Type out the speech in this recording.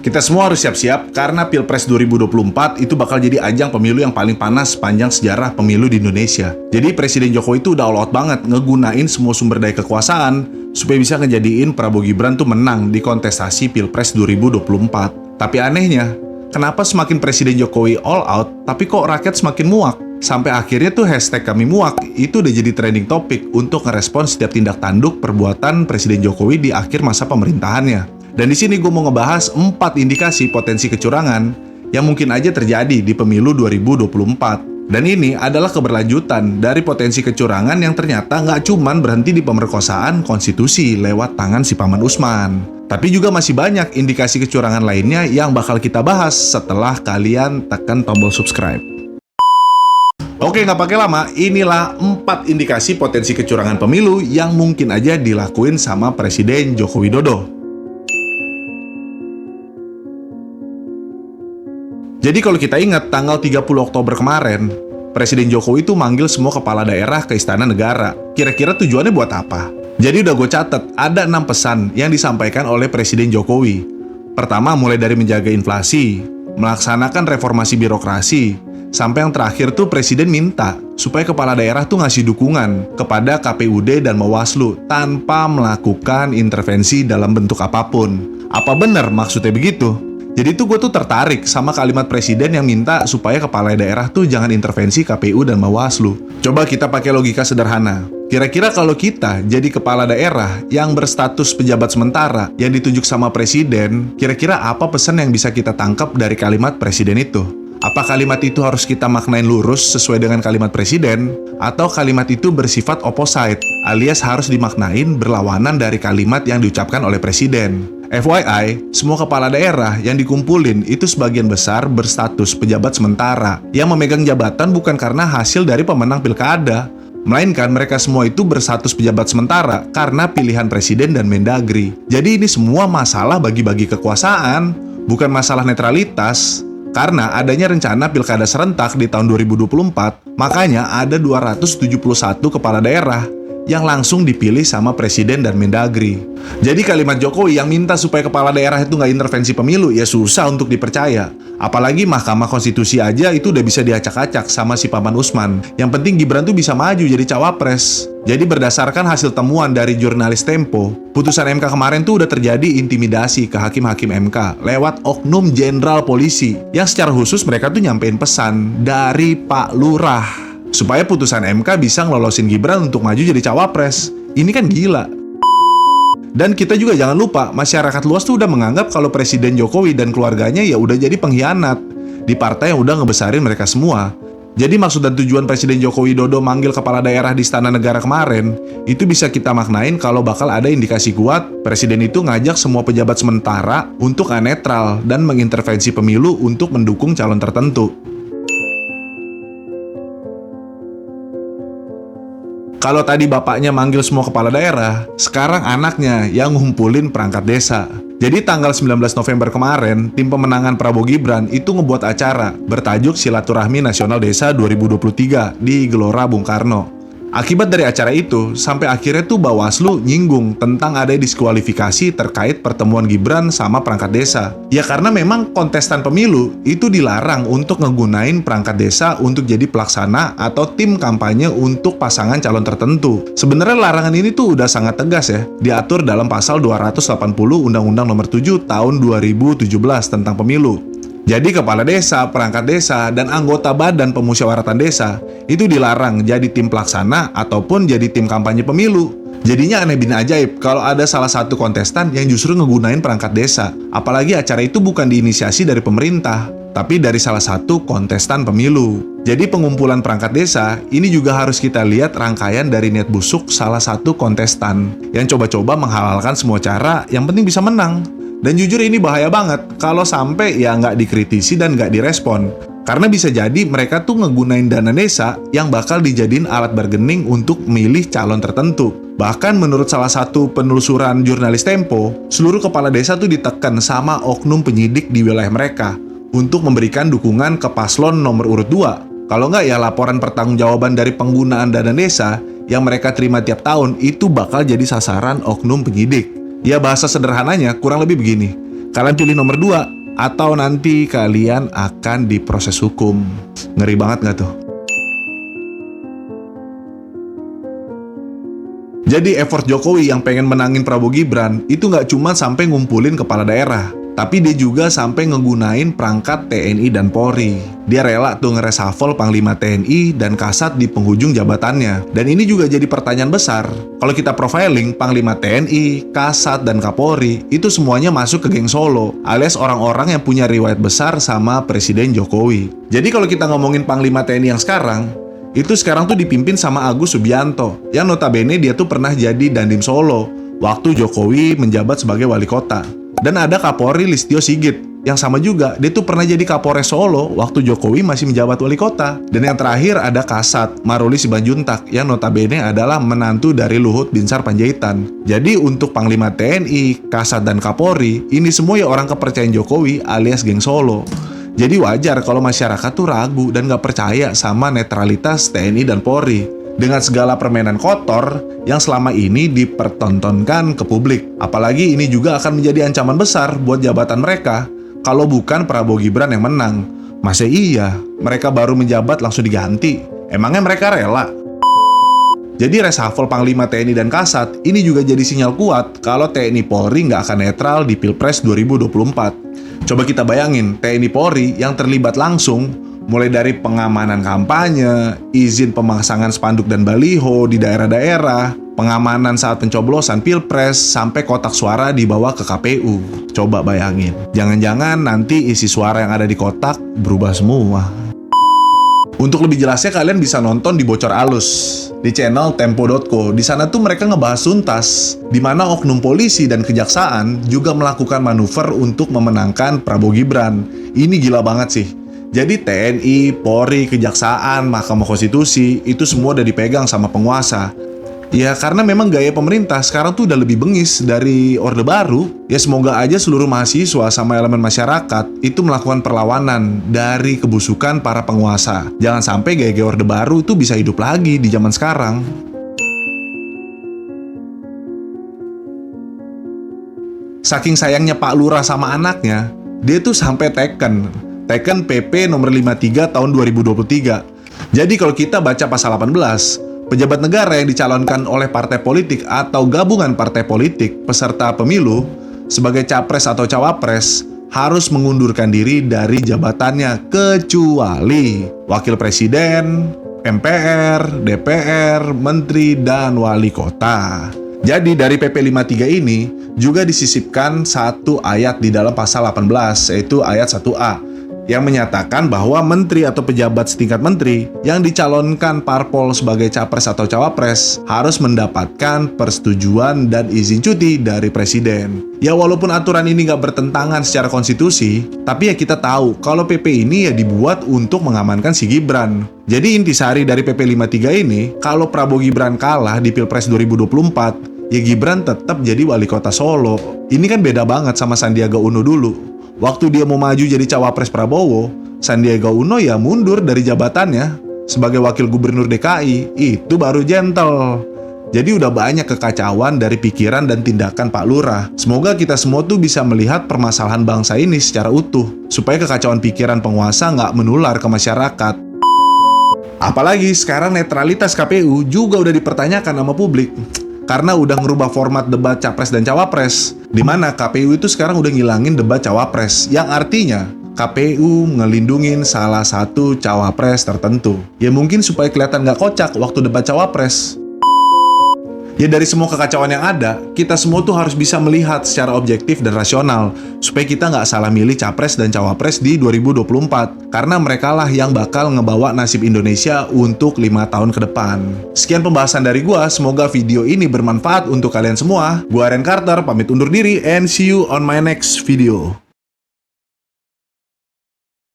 Kita semua harus siap-siap karena Pilpres 2024 itu bakal jadi ajang pemilu yang paling panas sepanjang sejarah pemilu di Indonesia. Jadi Presiden Jokowi itu udah all out banget ngegunain semua sumber daya kekuasaan supaya bisa ngejadiin Prabowo Gibran tuh menang di kontestasi Pilpres 2024. Tapi anehnya, kenapa semakin Presiden Jokowi all out, tapi kok rakyat semakin muak? Sampai akhirnya tuh hashtag kami muak itu udah jadi trending topik untuk ngerespon setiap tindak tanduk perbuatan Presiden Jokowi di akhir masa pemerintahannya. Dan di sini gue mau ngebahas 4 indikasi potensi kecurangan yang mungkin aja terjadi di pemilu 2024. Dan ini adalah keberlanjutan dari potensi kecurangan yang ternyata nggak cuman berhenti di pemerkosaan konstitusi lewat tangan si Paman Usman. Tapi juga masih banyak indikasi kecurangan lainnya yang bakal kita bahas setelah kalian tekan tombol subscribe. Oke, nggak pakai lama, inilah 4 indikasi potensi kecurangan pemilu yang mungkin aja dilakuin sama Presiden Joko Widodo. Jadi kalau kita ingat tanggal 30 Oktober kemarin, Presiden Jokowi itu manggil semua kepala daerah ke Istana Negara. Kira-kira tujuannya buat apa? Jadi udah gue catat, ada 6 pesan yang disampaikan oleh Presiden Jokowi. Pertama, mulai dari menjaga inflasi, melaksanakan reformasi birokrasi, sampai yang terakhir tuh Presiden minta supaya kepala daerah tuh ngasih dukungan kepada KPUD dan Bawaslu tanpa melakukan intervensi dalam bentuk apapun. Apa benar maksudnya begitu? Jadi tuh gue tuh tertarik sama kalimat Presiden yang minta supaya kepala daerah tuh jangan intervensi KPU dan Bawaslu. Coba kita pakai logika sederhana. Kira-kira kalau kita jadi kepala daerah yang berstatus pejabat sementara yang ditunjuk sama Presiden, kira-kira apa pesan yang bisa kita tangkap dari kalimat Presiden itu? Apa kalimat itu harus kita maknain lurus sesuai dengan kalimat Presiden? Atau kalimat itu bersifat opposite, alias harus dimaknain berlawanan dari kalimat yang diucapkan oleh Presiden? FYI, semua kepala daerah yang dikumpulin itu sebagian besar berstatus pejabat sementara yang memegang jabatan bukan karena hasil dari pemenang pilkada, melainkan mereka semua itu berstatus pejabat sementara karena pilihan Presiden dan Mendagri. Jadi ini semua masalah bagi-bagi kekuasaan, bukan masalah netralitas. Karena adanya rencana pilkada serentak di tahun 2024, makanya ada 271 kepala daerah yang langsung dipilih sama Presiden dan Mendagri. Jadi kalimat Jokowi yang minta supaya kepala daerah itu nggak intervensi pemilu, ya susah untuk dipercaya. Apalagi Mahkamah Konstitusi aja itu udah bisa diacak-acak sama si Paman Usman. Yang penting Gibran tuh bisa maju jadi cawapres. Jadi berdasarkan hasil temuan dari jurnalis Tempo, putusan MK kemarin tuh udah terjadi intimidasi ke hakim-hakim MK lewat oknum jenderal polisi yang secara khusus mereka tuh nyampein pesan dari Pak Lurah supaya putusan MK bisa ngelolosin Gibran untuk maju jadi cawapres. Ini kan gila. Dan kita juga jangan lupa, masyarakat luas tuh udah menganggap kalau Presiden Jokowi dan keluarganya ya udah jadi pengkhianat di partai yang udah ngebesarin mereka semua. Jadi maksud dan tujuan Presiden Joko Widodo manggil kepala daerah di Istana Negara kemarin, itu bisa kita maknain kalau bakal ada indikasi kuat Presiden itu ngajak semua pejabat sementara untuk netral dan mengintervensi pemilu untuk mendukung calon tertentu. Kalau tadi bapaknya manggil semua kepala daerah, sekarang anaknya yang ngumpulin perangkat desa. Jadi tanggal 19 November kemarin, tim pemenangan Prabowo Gibran itu ngebuat acara bertajuk Silaturahmi Nasional Desa 2023 di Gelora Bung Karno. Akibat dari acara itu, sampai akhirnya tuh Bawaslu nyinggung tentang ada diskualifikasi terkait pertemuan Gibran sama perangkat desa. Ya karena memang kontestan pemilu itu dilarang untuk ngegunain perangkat desa untuk jadi pelaksana atau tim kampanye untuk pasangan calon tertentu. Sebenarnya larangan ini tuh udah sangat tegas ya, diatur dalam pasal 280 Undang-Undang Nomor 7 Tahun 2017 tentang pemilu. Jadi kepala desa, perangkat desa, dan anggota badan pemusyawaratan desa itu dilarang jadi tim pelaksana ataupun jadi tim kampanye pemilu. Jadinya aneh bin ajaib kalau ada salah satu kontestan yang justru ngegunain perangkat desa. Apalagi acara itu bukan diinisiasi dari pemerintah, tapi dari salah satu kontestan pemilu. Jadi pengumpulan perangkat desa ini juga harus kita lihat rangkaian dari niat busuk salah satu kontestan yang coba-coba menghalalkan semua cara yang penting bisa menang. Dan jujur ini bahaya banget kalau sampai ya nggak dikritisi dan nggak direspon. Karena bisa jadi mereka tuh ngegunain dana desa yang bakal dijadiin alat bargaining untuk memilih calon tertentu. Bahkan menurut salah satu penelusuran jurnalis Tempo, seluruh kepala desa tuh ditekan sama oknum penyidik di wilayah mereka untuk memberikan dukungan ke paslon nomor urut 2. Kalau nggak ya laporan pertanggungjawaban dari penggunaan dana desa yang mereka terima tiap tahun itu bakal jadi sasaran oknum penyidik. Ya bahasa sederhananya kurang lebih begini. Kalian pilih nomor 2, atau nanti kalian akan diproses hukum. Ngeri banget nggak tuh? Jadi effort Jokowi yang pengen menangin Prabowo Gibran itu nggak cuma sampai ngumpulin kepala daerah, tapi dia juga sampai ngegunain perangkat TNI dan Polri. Dia rela tuh ngereshuffle Panglima TNI dan Kasat di penghujung jabatannya. Dan ini juga jadi pertanyaan besar. Kalau kita profiling, Panglima TNI, Kasat, dan Kapolri itu semuanya masuk ke geng Solo, alias orang-orang yang punya riwayat besar sama Presiden Jokowi. Jadi kalau kita ngomongin Panglima TNI yang sekarang tuh dipimpin sama Agus Subianto, yang notabene dia tuh pernah jadi Dandim Solo waktu Jokowi menjabat sebagai wali kota. Dan ada Kapolri Listio Sigit, yang sama juga, dia tuh pernah jadi Kapolres Solo waktu Jokowi masih menjabat wali kota. Dan yang terakhir ada Kasat, Maruli Simanjuntak, yang notabene adalah menantu dari Luhut Binsar Panjaitan. Jadi untuk Panglima TNI, Kasat, dan Kapolri, ini semua ya orang kepercayaan Jokowi alias geng Solo. Jadi wajar kalau masyarakat tuh ragu dan gak percaya sama netralitas TNI dan Polri dengan segala permainan kotor yang selama ini dipertontonkan ke publik. Apalagi ini juga akan menjadi ancaman besar buat jabatan mereka kalau bukan Prabowo Gibran yang menang. Masa iya mereka baru menjabat langsung diganti? Emangnya mereka rela? Jadi reshuffle Panglima TNI dan Kasat ini juga jadi sinyal kuat kalau TNI Polri nggak akan netral di Pilpres 2024. Coba kita bayangin, TNI Polri yang terlibat langsung, mulai dari pengamanan kampanye, izin pemasangan spanduk dan baliho di daerah-daerah, pengamanan saat pencoblosan Pilpres, sampai kotak suara dibawa ke KPU. Coba bayangin, jangan-jangan nanti isi suara yang ada di kotak berubah semua. Untuk lebih jelasnya kalian bisa nonton di Bocor Alus di channel Tempo.co. Di sana tuh mereka ngebahas tuntas di mana oknum polisi dan kejaksaan juga melakukan manuver untuk memenangkan Prabowo Gibran. Ini gila banget sih. Jadi TNI, Polri, Kejaksaan, Mahkamah Konstitusi itu semua udah dipegang sama penguasa. Ya karena memang gaya pemerintah sekarang tuh udah lebih bengis dari Orde Baru. Ya semoga aja seluruh mahasiswa sama elemen masyarakat itu melakukan perlawanan dari kebusukan para penguasa. Jangan sampai gaya-gaya Orde Baru itu bisa hidup lagi di zaman sekarang. Saking sayangnya Pak Lurah sama anaknya, dia tuh sampai teken PP nomor 53 tahun 2023. Jadi kalau kita baca pasal 18, pejabat negara yang dicalonkan oleh partai politik atau gabungan partai politik peserta pemilu sebagai capres atau cawapres harus mengundurkan diri dari jabatannya kecuali wakil presiden, MPR, DPR, menteri, dan wali kota. Jadi dari PP 53 ini juga disisipkan satu ayat di dalam pasal 18, yaitu ayat 1A, yang menyatakan bahwa menteri atau pejabat setingkat menteri yang dicalonkan parpol sebagai capres atau cawapres harus mendapatkan persetujuan dan izin cuti dari presiden. Ya walaupun aturan ini nggak bertentangan secara konstitusi, tapi ya kita tahu kalau PP ini ya dibuat untuk mengamankan si Gibran. Jadi intisari dari PP 53 ini, kalau Prabowo Gibran kalah di Pilpres 2024, ya Gibran tetap jadi wali kota Solo. Ini kan beda banget sama Sandiaga Uno dulu. Waktu dia mau maju jadi cawapres Prabowo, Sandiaga Uno ya mundur dari jabatannya sebagai wakil gubernur DKI, itu baru gentle. Jadi udah banyak kekacauan dari pikiran dan tindakan Pak Lurah. Semoga kita semua tuh bisa melihat permasalahan bangsa ini secara utuh, supaya kekacauan pikiran penguasa nggak menular ke masyarakat. Apalagi sekarang netralitas KPU juga udah dipertanyakan sama publik. Karena udah ngerubah format debat capres dan cawapres, di mana KPU itu sekarang udah ngilangin debat cawapres, yang artinya KPU ngelindungin salah satu cawapres tertentu. Ya mungkin supaya kelihatan nggak kocak waktu debat cawapres. Ya dari semua kekacauan yang ada, kita semua tuh harus bisa melihat secara objektif dan rasional, supaya kita nggak salah milih capres dan cawapres di 2024. Karena mereka lah yang bakal ngebawa nasib Indonesia untuk 5 tahun ke depan. Sekian pembahasan dari gua, semoga video ini bermanfaat untuk kalian semua. Gua Ren Carter, pamit undur diri and see you on my next video.